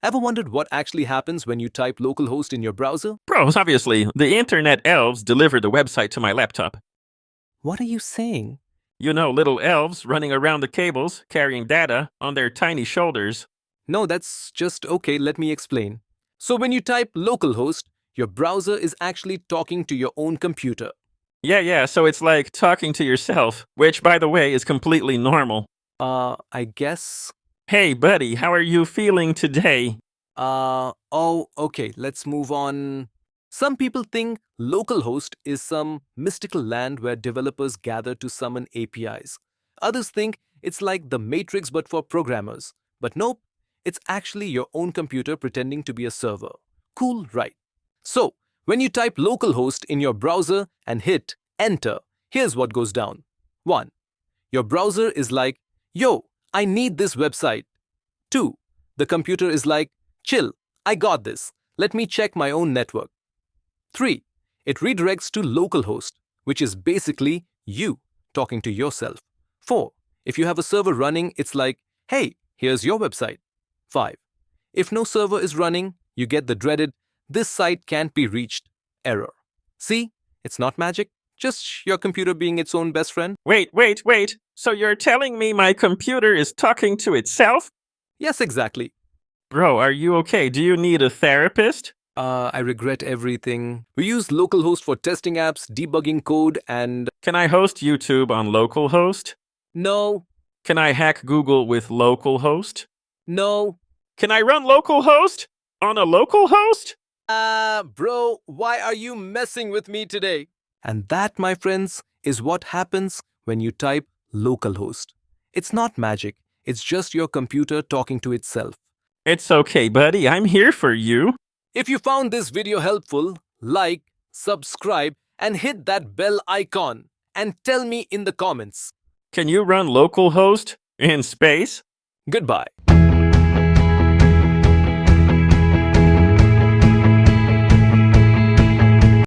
Ever wondered what actually happens when you type localhost in your browser? Bro, obviously, the internet elves deliver the website to my laptop. What are you saying? You know, little elves running around the cables, carrying data on their tiny shoulders. No, that's just okay, let me explain. So when you type localhost, your browser is actually talking to your own computer. Yeah, so it's like talking to yourself, which, by the way, is completely normal. I guess. Hey, buddy, how are you feeling today? Okay, let's move on. Some people think localhost is some mystical land where developers gather to summon APIs. Others think it's like the Matrix but for programmers. But nope, it's actually your own computer pretending to be a server. Cool, right? So, when you type localhost in your browser and hit enter, here's what goes down. 1. Your browser is like, yo, I need this website. 2. The computer is like, chill, I got this. Let me check my own network. 3. It redirects to localhost, which is basically you talking to yourself. 4. If you have a server running, it's like, hey, here's your website. 5. If no server is running, you get the dreaded, this site can't be reached error. See, it's not magic, just your computer being its own best friend. Wait. So you're telling me my computer is talking to itself? Yes, exactly. Bro, are you okay? Do you need a therapist? I regret everything. We use localhost for testing apps, debugging code, and Can I host YouTube on Localhost? no, Can I hack Google with Localhost? no. Can I run Localhost on a Localhost? Bro, why are you messing with me today? And that, my friends, is what happens when you type localhost. It's not magic, it's just your computer talking to itself. It's okay, buddy. I'm here for you. If you found this video helpful, like, subscribe, and hit that bell icon. And tell me in the comments. Can you run Localhost in space? Goodbye.